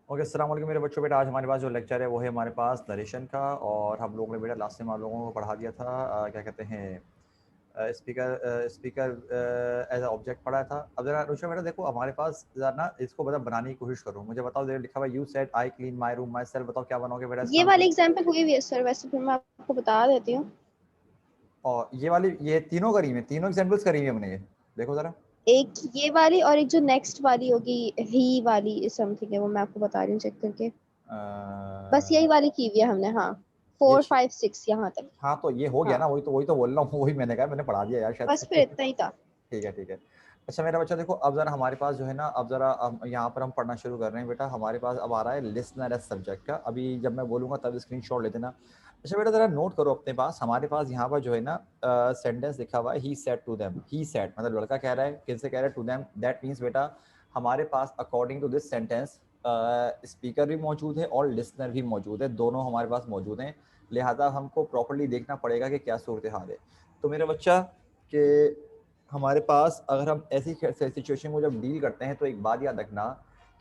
Okay, अस्सलाम वालेकुम मेरे बच्चों। बेटा आज हमारे पास जो लेक्चर है वो है हमारे पास नरेशन का। और हम लोगों ने बेटा लास्ट टाइम आप लोगों को पढ़ा दिया था क्या कहते हैं स्पीकर एज अ ऑब्जेक्ट पढ़ा था। अब जरा रुशा बेटा देखो हमारे पास जरा ना इसको बता बनाने की कोशिश करो। मुझे बताओ, जरा लिखा हुआ you said I clean my room my self, बताओ क्या बनाओगे बेटा इसका ये वाली आंसर। एग्जांपल हुई हुई है सर, वैसे फिर मैं आपको बता देती हूँ। और ये वाली, ये तीनों करी हुई है, तीनों एग्जाम्पल्स करी हुई है हमने। ये देखो जरा। एक ये वाली और एक जो नेक्स्ट वाली होगी ही वाली समथिंग है, वो मैं आपको बता रही हूँ चेक करके। बस यही वाली की हुई है हमने। हाँ, ये 4 5 6 यहाँ तक। हाँ तो ये हो गया हाँ, ना, वही तो बोल रहा हूँ, वही मैंने कहा, मैंने पढ़ा दिया यार शायद बस फिर से। इतना ही था। ठीक है ठीक है। अच्छा मेरा बच्चा देखो, अब जरा हमारे पास जो है ना, अब जरा यहाँ पर हम पढ़ना शुरू कर रहे हैं बेटा। हमारे पास अब आ रहा है लिसनर एज सब्जेक्ट का। अभी जब मैं बोलूँगा तब स्क्रीनशॉट ले देना। अच्छा बेटा जरा नोट करो अपने पास, हमारे पास यहाँ पर जो है ना सेंटेंस लिखा हुआ है he said to them. He said मतलब लड़का कह रहा है, किससे कह रहा है, टू देम। दैट मीन्स बेटा हमारे पास according to this sentence speaker भी मौजूद है और लिसनर भी मौजूद है, दोनों हमारे पास मौजूद हैं। लिहाजा हमको प्रॉपर्ली देखना पड़ेगा कि क्या सूरत हाल है। तो मेरा बच्चा कि हमारे पास अगर हम ऐसी सिचुएशन को जब डील करते हैं तो एक बात याद रखना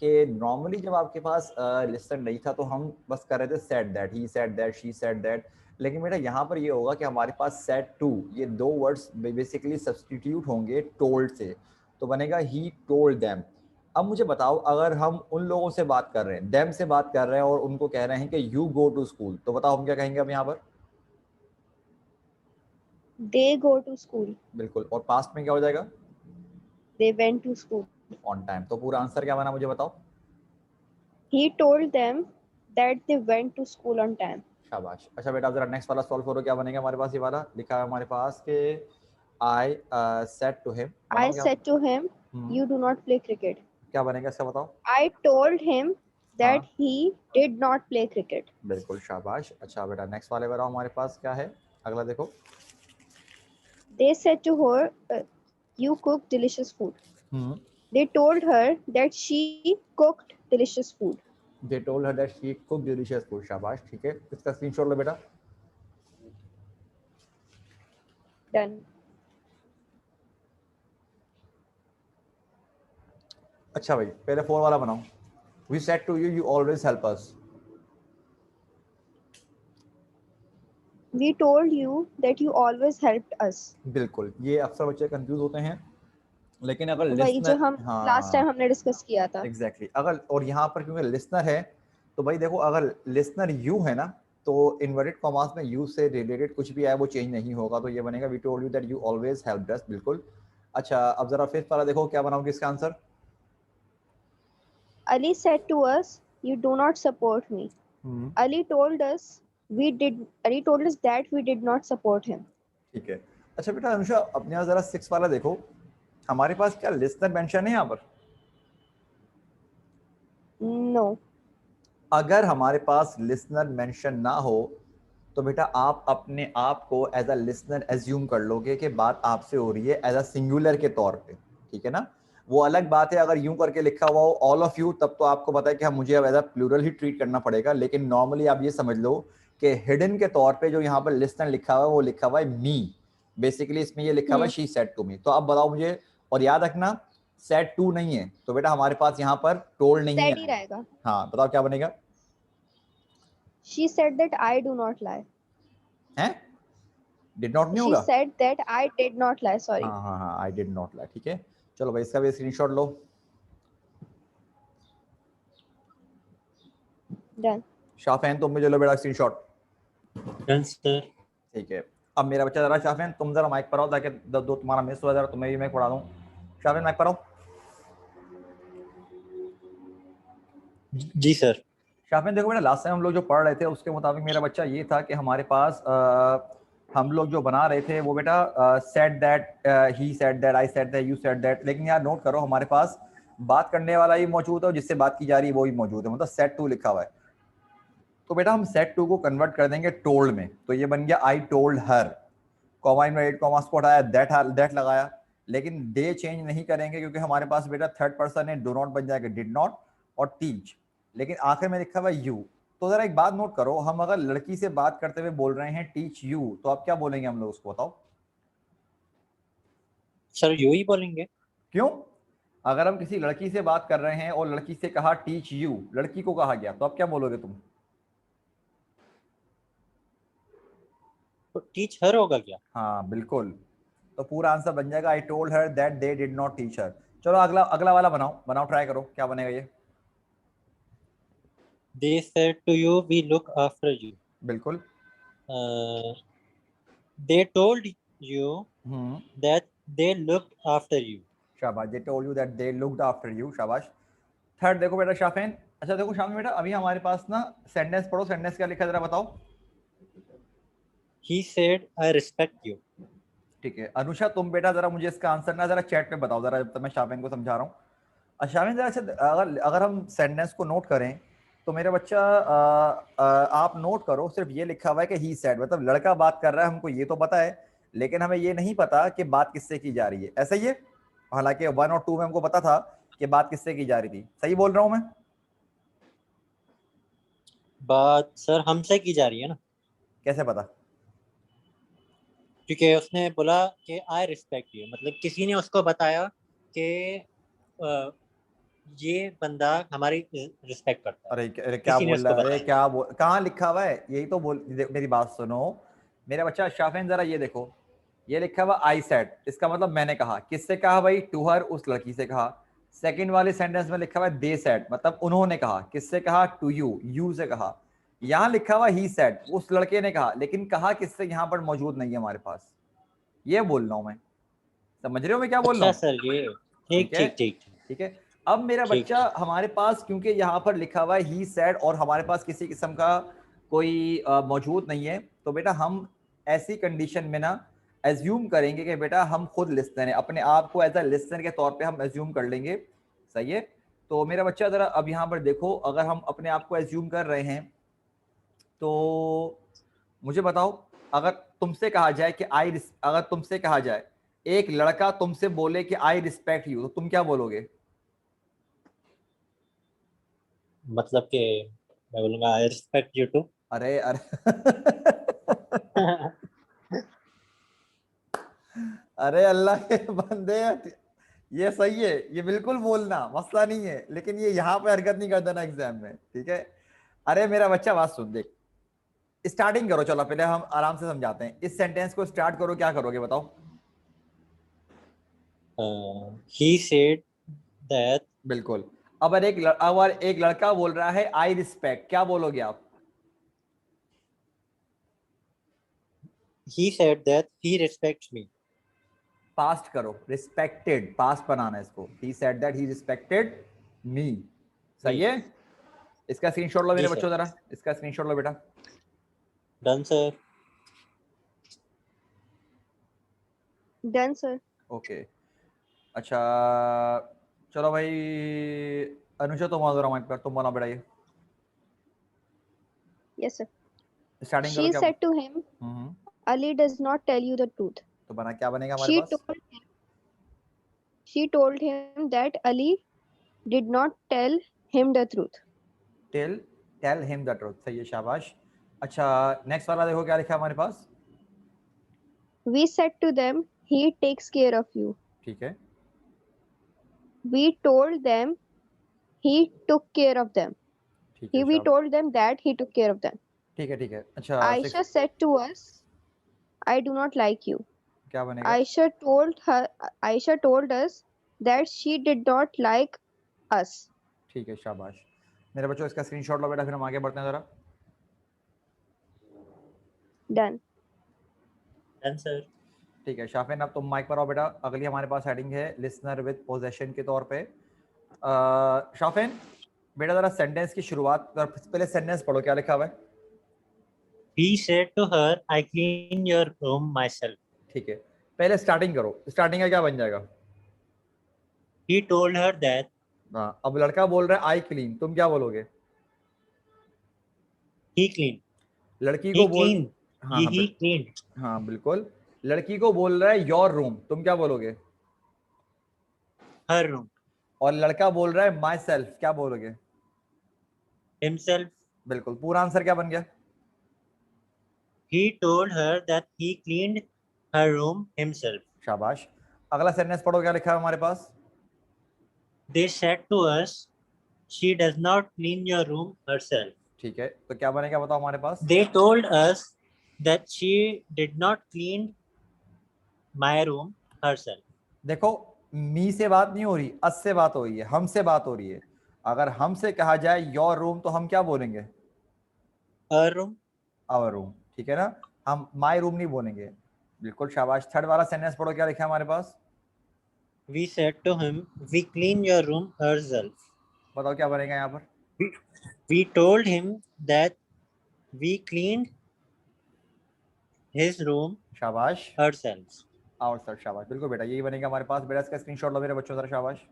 कि नॉर्मली जब आपके पास लिस्टन नहीं था तो हम बस कर रहे थे said that, he said that, she said that. लेकिन बेटा यहाँ पर ये होगा कि हमारे पास सेड टू, ये दो वर्ड्स बेसिकली सब्सटीट्यूट होंगे टोल्ड से, तो बनेगा ही टोल्ड देम। अब मुझे बताओ, अगर हम उन लोगों से बात कर रहे हैं, देम से बात कर रहे हैं और उनको कह रहे हैं कि यू गो टू स्कूल, तो बताओ हम क्या कहेंगे अब यहाँ पर। They go to school. बिल्कुल, और पास्ट में क्या हो जाएगा, they went to school. On time. तो पूरा आंसर क्या बना मुझे बताओ। He told them that they went to school on time. शाबाश। अच्छा बेटा जरा नेक्स्ट वाला सॉल्व करो, क्या बनेगा हमारे पास। ये वाला लिखा है हमारे पास कि I said to him, I बनाओ क्या। Said to him you do not play cricket. क्या बनेगा इसका बताओ। आई टोल्ड हिम दैट हाँ he did not play cricket. बिल्कुल शाबाश। अच्छा बेटा नेक्स्ट वाले बताओ हमारे पास क्या है, अगला देखो। They said to her, you cook delicious food. Hmm They told her that she cooked delicious food. They told her that she cook delicious food. शाबाश, ठीक है, इसका स्क्रीनशॉट लो बेटा। Done. अच्छा भाई पहले फोर वाला बनाओ। We said to you you always help us. We told you that you always helped us. बिल्कुल, ये अक्सर बच्चे कंफ्यूज होते हैं, लेकिन अगर वही जो लिसनर, हम लास्ट हाँ टाइम हमने डिस्कस किया था। एग्जैक्टली अगर, और यहाँ पर क्योंकि लिसनर है तो भाई देखो, अगर लिसनर यू है ना तो इन्वर्टेड कॉमास में यू से रिलेटेड कुछ भी आए वो चेंज नहीं होगा, तो ये बनेगा we told you that you always helped us. बिल्कुल। अच्छा अब जरा फिफ्थ वाला देखो, क्या बनाओगे इसका answer. Ali said to us, you do not support me. Ali told us Ali told us that we did not support him. ठीक है। अच्छा बेटा अनुषा अपने यहाँ जरा सिक्स वाला देखो, हमारे पास क्या लिसनर मेंशन है यहाँ पर। No. अगर हमारे पास लिसनर मेंशन ना हो तो बेटा आप अपने आप को एज अ लिसनर एज्यूम कर लोगे कि बात आपसे हो रही है एज अ सिंगुलर के तौर पे, ठीक है ना। वो अलग बात है अगर यूं करके लिखा हुआ हो ऑल ऑफ यू, तब तो आपको पता है कि हम मुझे अब एज अ प्लूरल ही ट्रीट करना पड़ेगा। लेकिन नॉर्मली आप ये समझ लो कि हिडन के तौर पे जो यहाँ पर लिसनर लिखा हुआ है वो लिखा हुआ है मी। बेसिकली इसमें ये लिखा हुआ है शी सेड टू मी। तो अब बताओ मुझे, और याद रखना सेड टू नहीं है, तो बेटा हमारे पास यहाँ पर टोल्ड नहीं Said ही है। रहेगा। हाँ बताओ क्या बनेगा। She said that I do not lie. है, डिड नॉट नहीं She होगा। said that I did not lie. हाँ Sorry. हाँ हाँ आई डिड नॉट लाई, ठीक है। चलो भाई इसका भी स्क्रीनशॉट लो। Done. शाफैन तुम मुझे लो बेटा स्क्रीनशॉट। Done sir. ठीक है। अब मेरा बच्चा जरा शाफैन तुम जरा माइक पर आओ ताकि दो तुम्हारा मिस हो, जरा तुम्हें भी मैं पढ़ा दूँ। शाफैन माइक पर आओ। जी सर। शाफैन देखो बेटा, लास्ट टाइम हम लोग जो पढ़ रहे थे उसके मुताबिक मेरा बच्चा ये था कि हमारे पास हम लोग जो बना रहे थे वो बेटा said that, he said that, I said that, you said that. लेकिन यार नोट करो हमारे पास बात करने वाला ही मौजूद है और जिससे बात की जा रही है वो ही मौजूद है, मतलब सेड टू लिखा हुआ है। तो बेटा हम सेट टू को कन्वर्ट कर देंगे टोल्ड में, तो ये बन गया I told her, comma inverted comma को हटाया, दैट लगाया। लेकिन डे चेंज नहीं करेंगे क्योंकि हमारे पास बेटा थर्ड पर्सन है, डू नॉट बन जाएगा डिड नॉट और टीच। लेकिन आखिर में लिखा हुआ यू। तो जरा एक बात नोट करो, हम अगर लड़की से बात करते हुए बोल रहे हैं टीच यू, तो आप क्या बोलेंगे हम लोग उसको, बताओ सर यू ही बोलेंगे। क्यों। अगर हम किसी लड़की से बात कर रहे हैं और लड़की से कहा टीच यू, लड़की को कहा गया, तो अब क्या बोलोगे तुम? तो टीच हर होगा क्या? हाँ बिल्कुल, तो पूरा आंसर बन जाएगा I told her that they did not teach हर। चलो अगला अगला वाला बनाओ, बनाओ, ट्राई करो, क्या बनेगा ये? They said to you, we look after you. बिल्कुल। They told you hmm, that they looked after you. शाबाश, they told you that they looked after you, शाबाश। थर्ड देखो बेटा शाफिन, अच्छा देखो शाफिन बेटा, अभी हमारे पास ना सेंटेंस पढ़ो, सेंटेंस क्या लिखा है जरा बताओ। He said, I respect you. ठीक है अनुषा, तुम बेटा जरा मुझे इसका आंसर ना जरा चैट में बताओ जरा, जब तक मैं शाफिन को समझा रहा हूँ। शाफिन जरा अच्छा, अगर अगर हम सेंटेंस को नोट करें तो मेरा बच्चा आप नोट करो, सिर्फ ये लिखा हुआ है कि ही सेड, मतलब लड़का बात कर रहा है, हमको ये तो पता है, लेकिन हमें ये नहीं पता कि बात किससे की जा रही है, ऐसा ही है। हालांकि 1 और 2 में हमको पता था कि बात किससे की जा रही थी, सही बोल रहा हूँ मैं? बात सर हमसे की जा रही है ना, कैसे पता? क्योंकि उसने बोला कि आई रिस्पेक्ट यू, मतलब किसी ने उसको बताया कि अ, ये बंदा हमारी रिस्पेक्ट करता है, अरे क्या किसी ने बोल उसको रहा है, अरे बताया। क्या बोल, कहाँ लिखा हुआ है? यही तो बोल, मेरी बात सुनो मेरा बच्चा शाफिन, जरा ये देखो, ये लिखा हुआ आई सेड, इसका मतलब मैंने कहा, किससे कहा भाई? टू हर, उस लड़की से कहा। सेकंड वाले सेंटेंस में लिखा हुआ है दे सेड, मतलब उन्होंने कहा, किससे कहा? टू यू, यू से कहा। यहाँ लिखा हुआ ही सेड, उस लड़के ने कहा, लेकिन कहा किससे यहाँ पर मौजूद नहीं है हमारे पास, ये बोल रहा हूं मैं, समझ रहे हो मैं क्या बोल रहा अच्छा हूँ? सर, ये ठीक ठीक है, ठीक ठीक ठीक है। अब मेरा ठीक बच्चा, ठीक। हमारे पास क्योंकि यहाँ पर लिखा हुआ है ही सेड और हमारे पास किसी किस्म का कोई मौजूद नहीं है, तो बेटा हम ऐसी कंडीशन में ना एज्यूम करेंगे कि बेटा हम खुद लिस्टनर हैं, अपने आप को एज अ लिस्टनर के तौर पे हम एज्यूम कर लेंगे, सही है। तो मेरा बच्चा जरा अब यहाँ पर देखो, अगर हम अपने आप को एज्यूम कर रहे हैं तो मुझे बताओ, अगर तुमसे कहा जाए कि अगर तुमसे कहा जाए, एक लड़का तुमसे बोले कि आई रिस्पेक्ट यू, तो तुम क्या बोलोगे? मतलब कि मैं बोलूंगा आई रिस्पेक्ट यू टू। अरे अरे अरे अल्लाह के बंदे, ये सही है, ये बिल्कुल बोलना मसला नहीं है, लेकिन ये यहाँ पे हरकत नहीं कर देना एग्जाम में, ठीक है? अरे मेरा बच्चा बात सुन, देख, स्टार्टिंग करो, चलो पहले हम आराम से समझाते हैं, इस सेंटेंस को स्टार्ट करो, क्या करोगे बताओ? ही सेड दैट बिल्कुल। अब अगर एक लड़का बोल रहा है आई रिस्पेक्ट, क्या बोलोगे आप? He said that he respects me. Past करो, रिस्पेक्टेड, पास्ट बनाना है इसको, he said that he respected me, me. सही है। इसका स्क्रीनशॉट लो जी मेरे सर। बच्चों, जरा इसका स्क्रीनशॉट लो बेटा। Done sir. Done sir. Okay, अच्छा, चलो भाई, अनुषा तुम आ जरा माइक पर, तुम बोला बेटा ये, यस सर। स्टार्टिंग करो शी क्या? Said to him, Ali does not tell you the truth. तो बना क्या बनेगा हमारे She pass? told she told him that Ali did not tell him the truth. Tell tell him the truth, सही है, शाबाश। अच्छा नेक्स्ट वाला देखो क्या लिखा है हमारे पास। We said to them, he takes care of you. ठीक है, We told them he took care of them. ठीक है, We told them that he took care of them. ठीक है, ठीक है, अच्छा Aisha six, said to us, I do not like you. क्या बनेगा? Aisha told her Aisha told us that she did not like us. ठीक है, शाबाश। मेरे बच्चों इसका स्क्रीनशॉट लो बेटा, फिर हम आगे बढ़ते हैं जरा। Done. Done sir. ठीक है शाफिन, अब तुम माइक पर आओ बेटा, अगली हमारे पास हेडिंग है लिसनर विद पोजेशन के तौर पे। शाफिन बेटा जरा सेंटेंस की शुरुआत पहले सेंटेंस पढ़ो, क्या लिखा हुआ है? He said to her, I clean your room myself. ठीक है, पहले स्टार्टिंग करो, स्टार्टिंग का क्या बन जाएगा? He told her that हाँ, अब लड़का बोल रहा है आई क्लीन, तुम क्या बोलोगे? he cleaned. लड़की को He बोल, cleaned. हाँ हाँ He cleaned हाँ बिल्कुल, लड़की को बोल रहा है योर रूम, तुम क्या बोलोगे? her room. और लड़का बोल रहा है माई सेल्फ, क्या बोलोगे? Himself. बिल्कुल, पूरा आंसर क्या बन गया? He told her that he cleaned her room himself. शाबाश। अगला सेंटेंस पढ़ो, क्या लिखा है हमारे पास? They said to us, she does not clean your room herself. ठीक है, तो क्या बनेगा बताओ हमारे पास? They told us that she did not clean my room herself. देखो, मी से बात नहीं हो रही, अस से बात हो रही है, हमसे बात हो रही है। अगर हमसे कहा जाए योर रूम तो हम क्या बोलेंगे? Her room. आवर रूम, ठीक है ना, हम माई रूम नहीं बोलेंगे। बिल्कुल शाबाश। थर्ड वाला सेंटेंस पढ़ो, क्या लिखा है हमारे पास? We said to him, we clean your room ourselves. बताओ क्या बनेगा यहाँ पर? We told him that we cleaned his room शाबाश। ourselves. और सर शाबाश, बिल्कुल बेटा, यही बनेगा हमारे पास। बेटा इसका स्क्रीनशॉट लो मेरे बच्चों, जरा शाबाश।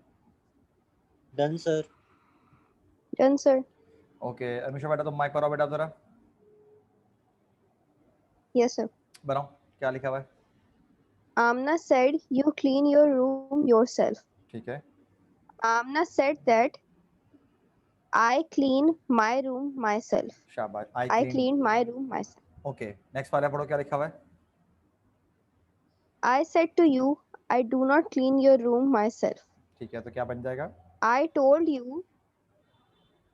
Done, sir. Done, sir. Okay Anusha बेटा, तुम माइक पर आओ बेटा जरा, Yes, sir. बनाओ क्या लिखा हुआ है। Amna said you clean your room yourself. ठीक है, Amna said that I clean my room myself. शाबाश। I cleaned my room myself. Okay, next वाला पढ़ो, क्या लिखा हुआ है? I said to you, I do not clean your room myself. ठीक है, तो क्या बन जाएगा? I told you,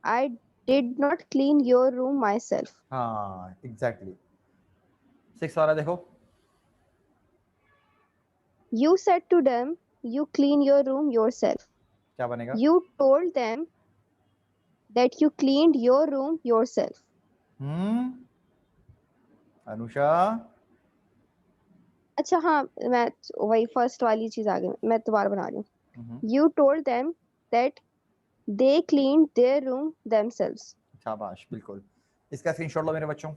I did not clean your room myself. हाँ एग्जैक्टली। सिक्स वाला देखो, You said to them, you clean your room yourself. क्या बनेगा? You told them that you cleaned your room yourself. Anusha, अच्छा हाँ, मैं वही फर्स्ट वाली चीज आ गई, मैं दोबारा बना रही हूँ। You told them that they cleaned their room themselves. शाबाश, बिल्कुल। इसका स्क्रीनशॉट लो मेरे बच्चों।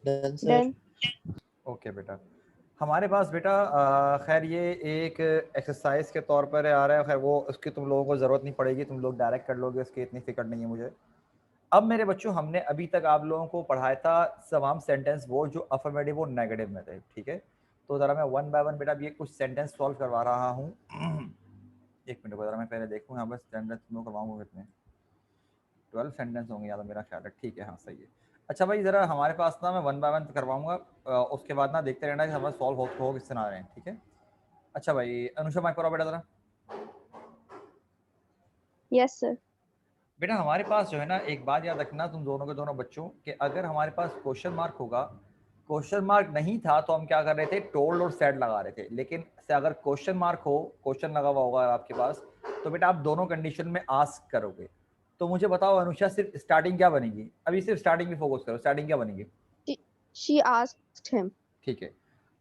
Done, sir. Then ओके बेटा, हमारे पास बेटा खैर ये एक एक्सरसाइज के तौर पर आ रहा है, खैर वो उसकी तुम लोगों को ज़रूरत नहीं पड़ेगी, तुम लोग डायरेक्ट कर लोगे, उसकी इतनी फिक्र नहीं है मुझे। अब मेरे बच्चों, हमने अभी तक आप लोगों को पढ़ाया था तमाम सेंटेंस वो जो अफर्मेटिव और नेगेटिव में थे, ठीक है। तो ज़रा मैं वन बाय वन बेटा भी कुछ सेंटेंस सॉल्व करवा रहा हूँ। एक मिनट को ज़रा मैं पहले देखूँ यहाँ पर सेंटेंस तुम करवाऊँगा कितने, 12 सेंटेंस होंगे या तो मेरा ख्याल है, ठीक है, हाँ सही है। अच्छा भाई, ज़रा हमारे पास ना मैं वन बाय वन करवाऊँगा, उसके बाद ना देखते रहना कि हमारे सॉल्व हो किससे ना रहे हैं, ठीक है। अच्छा भाई अनुषा माइक पर आओ बेटा ज़रा। yes sir. बेटा हमारे पास जो है ना, एक बात याद रखना तुम दोनों के दोनों बच्चों, कि अगर हमारे पास क्वेश्चन मार्क होगा, क्वेश्चन मार्क नहीं था तो हम क्या कर रहे थे, टोल्ड और सेड लगा रहे थे, लेकिन से अगर क्वेश्चन मार्क हो, क्वेश्चन लगा हुआ होगा आपके पास, तो बेटा आप दोनों कंडीशन में आस्क करोगे। तो मुझे बताओ अनुषा, सिर्फ स्टार्टिंग क्या बनेगी? अभी सिर्फ स्टार्टिंग पे फोकस करो, स्टार्टिंग क्या बनेगी? She asked him. ठीक है,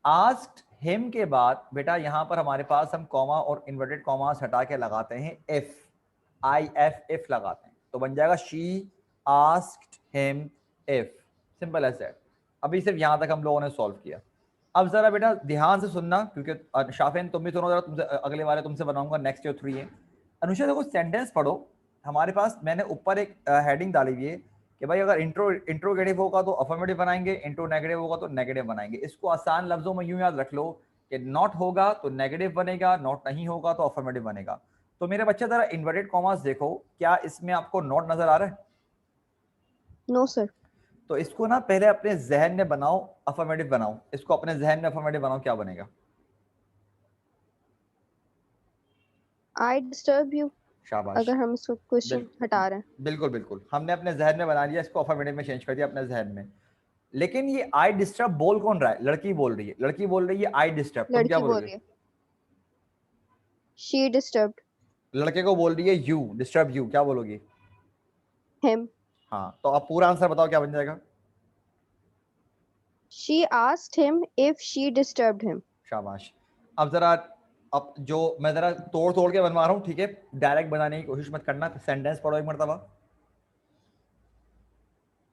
आस्क्ड हिम के बाद बेटा यहाँ पर हमारे पास हम कॉमा और इन्वर्टेड कॉमास हटा के लगाते हैं इफ, IF लगाते हैं, तो बन जाएगा she asked him if, simple as that. अभी सिर्फ यहाँ तक हम लोगों ने सॉल्व किया। अब जरा बेटा ध्यान से सुनना, क्योंकि शाफिन तुम भी सुनो जरा, तुमसे अगले वाले तुमसे बनाऊंगा, नेक्स्ट जो 3 है। अनुषा देखो सेंटेंस पढ़ो, हमारे पास मैंने ऊपर एक हेडिंग डाली हुई है कि भाई अगर इंट्रोगेटिव होगा तो अफर्मेटिव बनाएंगे, इंट्रो नेगेटिव होगा तो नेगेटिव बनाएंगे। इसको आसान लफ्जों में यूं याद रख लो कि नॉट होगा तो नेगेटिव बनेगा, नॉट नहीं होगा तो अफर्मेटिव बनेगा। तो मेरे बच्चे जरा इन्वर्टेड कॉमास देखो, क्या इसमें आपको नॉट नजर आ रहा है? No sir. तो इसको ना पहले अपने जहन में बनाओ, अफर्मेटिव बनाओ, इसको अपने जहन में अफर्मेटिव बनाओ, क्या बनेगा? I disturb you. शाबाश, अगर हम इसको क्वेश्चन हटा रहे हैं, बिल्कुल बिल्कुल, हमने अपने जहन में बना लिया, इसको अफर्मेटिव में चेंज कर दिया अपने जहन में। लेकिन ये आई डिस्टर्ब बोल कौन रहा है? लड़की बोल रही है, लड़की बोल रही है आई डिस्टर्ब, तुम क्या लड़की बोल बोलोगे? रही है she disturbed लड़के को बोल रही है यू डिस्टर्ब यू, क्या बोलोगी? him. हाँ, तो आप पूरा आंसर बताओ क्या बन जाएगा? She asked him if she disturbed him. शाबाश। अब जरा, अब जो मैं जरा तोड़ तोड़ के बनवा रहा हूँ, ठीक है, डायरेक्ट बनाने की कोशिश मत करना। सेंटेंस पढ़ो एक मरतबा।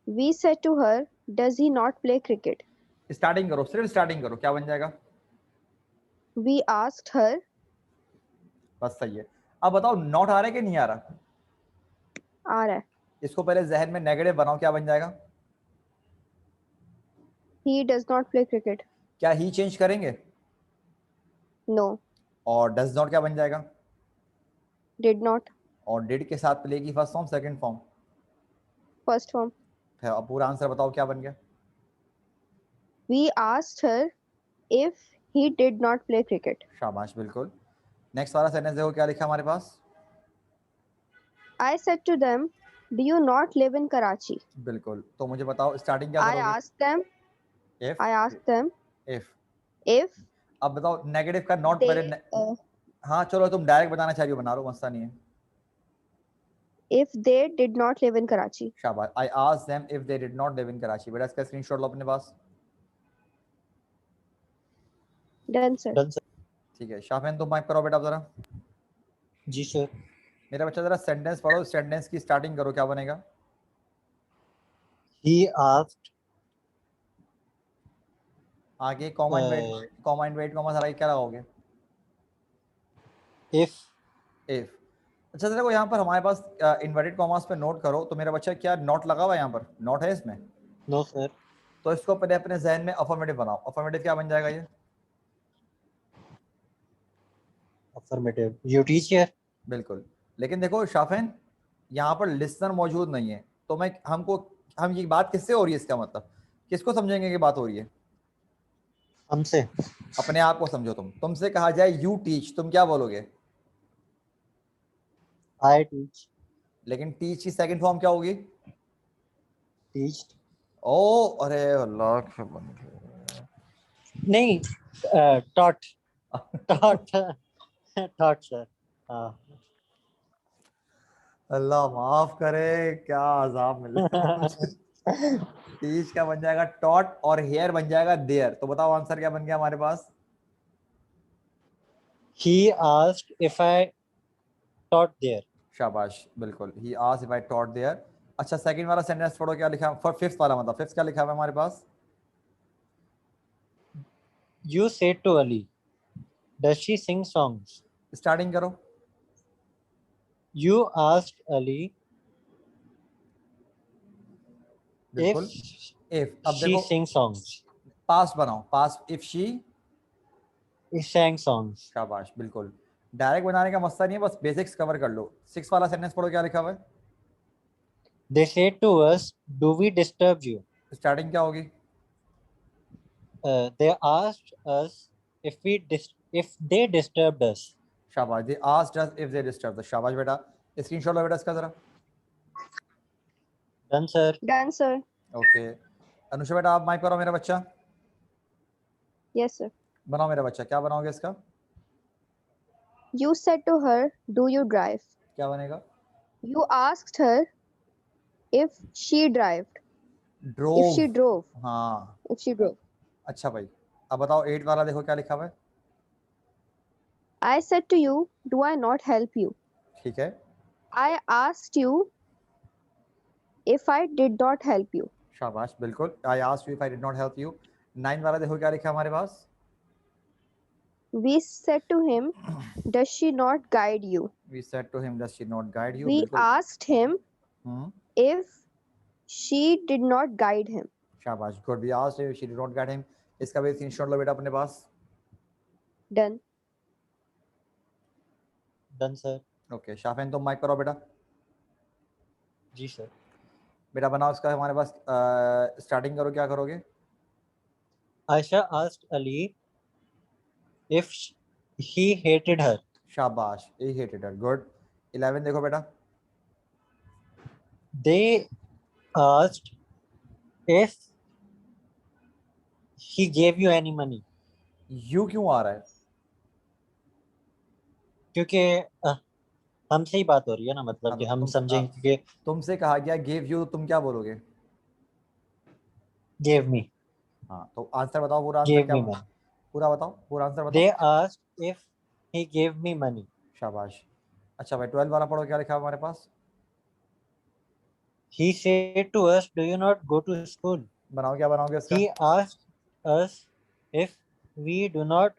We said to her, does he not play cricket? Starting करो, सिर्फ स्टार्टिंग करो, क्या बन जाएगा? We asked her. बस सही है। अब बताओ नॉट आ रहा है कि नहीं आ रहा? आ रहा है। इसको पहले जहन में नेगेटिव बनाओ, क्या बन जाएगा? He does not play cricket. क्या ही चेंज करेंगे? No. और डज नॉट क्या बन जाएगा? Did not. और डिड के साथ प्ले की first form second form? First form. अब पूरा आंसर बताओ क्या बन गया? We asked her if he did not play cricket. शाबाश, बिल्कुल। नेक्स्ट वाला सेंटेंस देखो क्या लिखा हमारे पास। I said to them, do you not live in Karachi? बिल्कुल, तो मुझे बताओ स्टार्टिंग क्या I करोगे? asked them, if, I asked them if. if अब बताओ नेगेटिव का नॉट they, पहले हाँ चलो तुम डायरेक्ट बताना चाह रही हो, बना लो, मसला नहीं है। if they did not live in Karachi. शाबाश। I asked them if they did not live in Karachi। बेटा इसका स्क्रीनशॉट लो अपने पास। Done, sir. Done sir. ठीक है, शाफिन तुम माइक करो बेटा जरा। जी सर। मेरा बच्चा जरा सेंटेंस पढ़ो, सेंटेंस की स्टार्टिंग करो, क्या बनेगा? ही आस्क्ड, आगे comma and wait, comma and wait comma सारा क्या लगाओगे? इफ। इफ। अच्छा देखो यहाँ पर हमारे पास इन्वर्टेड कॉमास पे नोट करो, तो मेरा बच्चा क्या नॉट लगा हुआ है यहाँ पर? नॉट है इसमें? No sir. तो इसको पहले अपने जहन में अफर्मेटिव बनाओ। अफर्मेटिव क्या बन जाएगा ये? Affirmative, you teacher. बिल्कुल। लेकिन देखो शाफिन, यहाँ पर लिसनर मौजूद नहीं है, तो मैं हम ये बात किससे हो रही है, इसका मतलब किसको समझेंगे कि बात हो रही है? हमसे। अपने आप को समझो। तुमसे कहा जाए यू टीच, तुम क्या बोलोगे? I teach. लेकिन टीच की सेकंड फॉर्म क्या होगी? टीच्ड। ओ अरे अल्लाह के बंदे। नहीं, टॉट। टॉट। Taught sir. हाँ। अल्लाह माफ करे, क्या अजाब मिल रहा है मुझे। टीच क्या बन जाएगा? टॉट, और हेयर बन जाएगा देयर। तो बताओ आंसर क्या बन गया हमारे पास? He asked if I taught there. शाबाश, बिल्कुल। He asked if I taught there. अच्छा सेकंड वाला सेंटेंस पढ़ो, क्या लिखा है? फॉर फिफ्थ वाला मतलब फिफ्थ क्या लिखा है हमारे पास? You said to Ali, does she sing songs? Starting करो। You asked Ali if बिल्कुल। इफ, अब she देखो sings songs. पास्ट बनाओ, past if she. He sang songs. शाबाश, बिल्कुल। डायरेक्ट बनाने का मसला नहीं है, बस बेसिक्स कवर कर लो। सिक्स वाला सेंटेंस पढ़ो, क्या लिखा हुआ है? They said to us, do we disturb you? Starting क्या होगी? They asked us if they disturbed us. शाबाश। They asked us if they disturb. शाबाश बेटा, स्क्रीनशॉट लो बेटा इसका जरा। Done sir. Done, sir. Okay. Anusha बेटा आप माइक करो मेरा बच्चा। Yes, sir. बनाओ मेरा बच्चा, क्या बनाओगे इसका? You said to her, do you drive? क्या बनेगा? You asked her if she drove. Drove. If she drove. हाँ, If she drove. अच्छा भाई। अब बताओ एट वाला देखो क्या लिखा हुआ है? I said to you, do I not help you? ठीक है, I asked you if I did not help you. शाबाश, बिल्कुल। I asked you if I did not help you. Nine वाला देखो क्या लिखा है हमारे पास? We said to him, does she not guide you? We said to him, does she not guide you. We बिल्कुल। asked him hmm, if she did not guide him. शाबाश, good. We asked if she did not guide him. इसका भी screenshot लो बेटा अपने पास। Done. Done sir. Okay, Shafin तुम mic करो बेटा। जी सर। बेटा बनाओ इसका हमारे पास स्टार्टिंग करो, क्या करोगे? Aisha asked Ali if he hated her. शाबाश, ही हेटेड हर। गुड। 11 देखो बेटा। They asked if he gave you any money. You क्यों आ रहा है? क्योंकि हमसे ही बात हो रही है ना, मतलब हाँ, कि तो हम तुम समझेंगे कि तुमसे कहा गया गिव यू, तुम क्या बोलोगे? gave me. हाँ, तो आंसर बताओ, पूरा आंसर Gave क्या me बना? money. पूरा बताओ, पूरा आंसर बताओ। They asked if he gave me money. शाबाश। अच्छा भाई 12 वाला पढ़ो, क्या लिखा है हमारे पास? He said to us, do you not go to school? बनाओ, क्या बनाओगे इसका? He asked us if we do not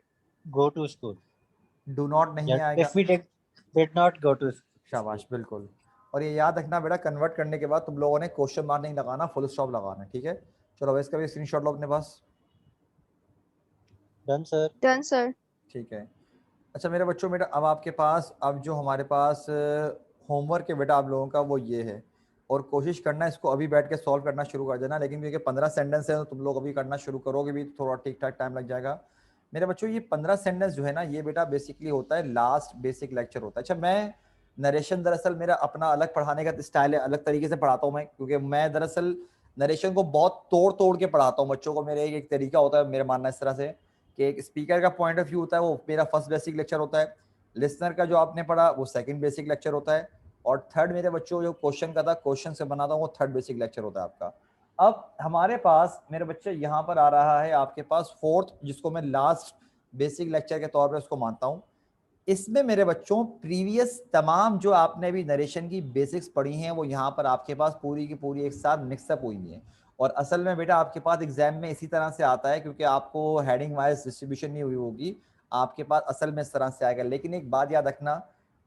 go to school. Do not नहीं Yeah, आएगा। if we did not go to school. शाबाश, बिल्कुल। और ये याद रखना बेटा, कन्वर्ट करने के बाद तुम लोगों ने क्वेश्चन मार्क नहीं लगाना, फुल स्टॉप लगाना है, ठीक है? चलो अब इसका भी स्क्रीनशॉट लो अपने पास। Done sir. Done, sir. ठीक है। अच्छा मेरे बच्चों, बेटा अब आपके पास, अब जो हमारे पास होमवर्क है बेटा आप लोगों का, वो ये है। और कोशिश करना इसको अभी बैठ के सॉल्व करना शुरू कर देना, लेकिन क्योंकि 15 सेंटेंस है तो तुम लोग अभी करना शुरू करोगे भी थोड़ा ठीक ठाक टाइम लग जाएगा। मेरे बच्चों ये 15 सेंटेंस जो है ना, ये बेटा बेसिकली होता है लास्ट बेसिक लेक्चर होता है। अच्छा, मैं नरेशन दरअसल मेरा अपना अलग पढ़ाने का स्टाइल है, अलग तरीके से पढ़ाता हूँ मैं, क्योंकि मैं दरअसल नरेशन को बहुत तोड़ तोड़ के पढ़ाता हूँ बच्चों को। मेरे एक तरीका होता है, मेरा मानना इस तरह से कि एक स्पीकर का पॉइंट ऑफ व्यू होता है, वो मेरा फर्स्ट बेसिक लेक्चर होता है। लिसनर का जो आपने पढ़ा वो सेकंड बेसिक लेक्चर होता है, और थर्ड मेरे बच्चों जो क्वेश्चन का था, क्वेश्चन से बनाता हूँ, वो थर्ड बेसिक लेक्चर होता है आपका। अब हमारे पास मेरे बच्चे यहाँ पर आ रहा है आपके पास फोर्थ, जिसको मैं लास्ट बेसिक लेक्चर के तौर पर उसको मानता हूँ। इसमें मेरे बच्चों प्रीवियस तमाम जो आपने भी नरेशन की बेसिक्स पढ़ी हैं, वो यहाँ पर आपके पास पूरी की पूरी एक साथ मिक्सअप हुई हैं। और असल में बेटा आपके पास एग्जाम में इसी तरह से आता है, क्योंकि आपको हेडिंग वाइज डिस्ट्रीब्यूशन नहीं हुई होगी, आपके पास असल में इस तरह से आएगा। लेकिन एक बात याद रखना,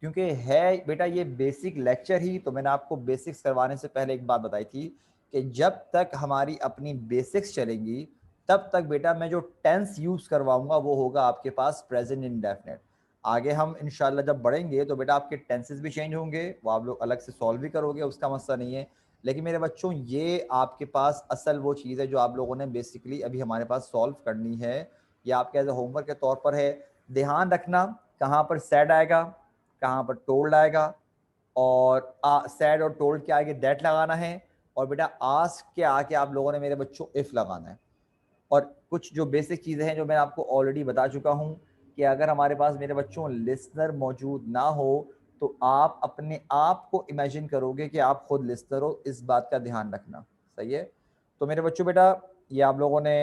क्योंकि है बेटा ये बेसिक लेक्चर ही, तो मैंने आपको बेसिक्स करवाने से पहले एक बात बताई थी कि जब तक हमारी अपनी बेसिक्स चलेंगी, तब तक बेटा मैं जो टेंस यूज करवाऊंगा वो होगा आपके पास प्रेजेंट इंडेफिनिट। आगे हम इंशाल्लाह जब बढ़ेंगे तो बेटा आपके टेंसेस भी चेंज होंगे, वो आप लोग अलग से सॉल्व भी करोगे, उसका मसला नहीं है। लेकिन मेरे बच्चों ये आपके पास असल वो चीज़ है जो आप लोगों ने बेसिकली अभी हमारे पास सॉल्व करनी है, या आपके एज ए होमवर्क के तौर पर है। ध्यान रखना कहाँ पर सैड आएगा, कहाँ पर टोल्ड आएगा, और सैड और टोल्ड के आगे दैट लगाना है, और बेटा आस्क के आके आप लोगों ने मेरे बच्चों इफ लगाना है। और कुछ जो बेसिक चीज़ें हैं जो मैं आपको ऑलरेडी बता चुका हूँ कि अगर हमारे पास मेरे बच्चों लिसनर मौजूद ना हो तो आप अपने आप को इमेजिन करोगे कि आप खुद लिसनर हो, इस बात का ध्यान रखना। सही है? तो मेरे बच्चों बेटा ये आप लोगों ने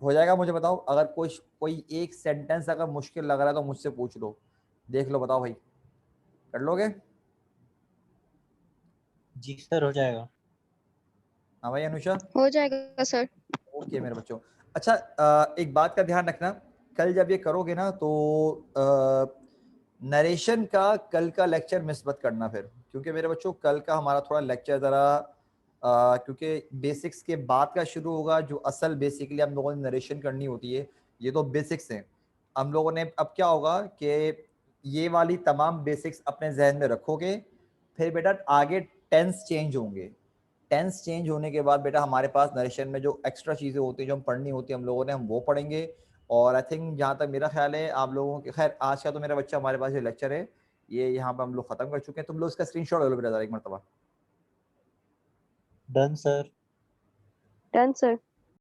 हो जाएगा। मुझे बताओ अगर कोई कोई एक सेंटेंस अगर मुश्किल लग रहा है तो मुझसे पूछ लो, देख लो, बताओ भाई, कर लोगे? जी सर, हो जाएगा। हाँ भाई अनुषा? हो जाएगा सर। ओके मेरे बच्चों। अच्छा एक बात का ध्यान रखना, कल जब ये करोगे ना तो नरेशन का कल का लेक्चर मिस मत करना फिर, क्योंकि मेरे बच्चों कल का हमारा थोड़ा लेक्चर ज़रा क्योंकि बेसिक्स के बाद का शुरू होगा, जो असल बेसिकली हम लोगों ने नरेशन करनी होती है, ये तो बेसिक्स हैं। हम लोगों ने अब क्या होगा कि ये वाली तमाम बेसिक्स अपने जहन में रखोगे, फिर बेटा आगे टेंस चेंज होंगे। टेंस चेंज होने के बाद बेटा हमारे पास नरेशन में जो एक्स्ट्रा चीज़ें होती हैं जो हम पढ़नी होती है हम लोगों ने, हम वो पढ़ेंगे। और आई थिंक जहाँ तक मेरा ख्याल है आप लोगों के, खैर आज का तो मेरा बच्चा हमारे पास ये लेक्चर है, ये यहाँ पर हम लोग ख़त्म कर चुके हैं। तुम लोग इसका स्क्रीनशॉट ले लो बेटा ज़रा एक मरतबा। Done sir. Done sir.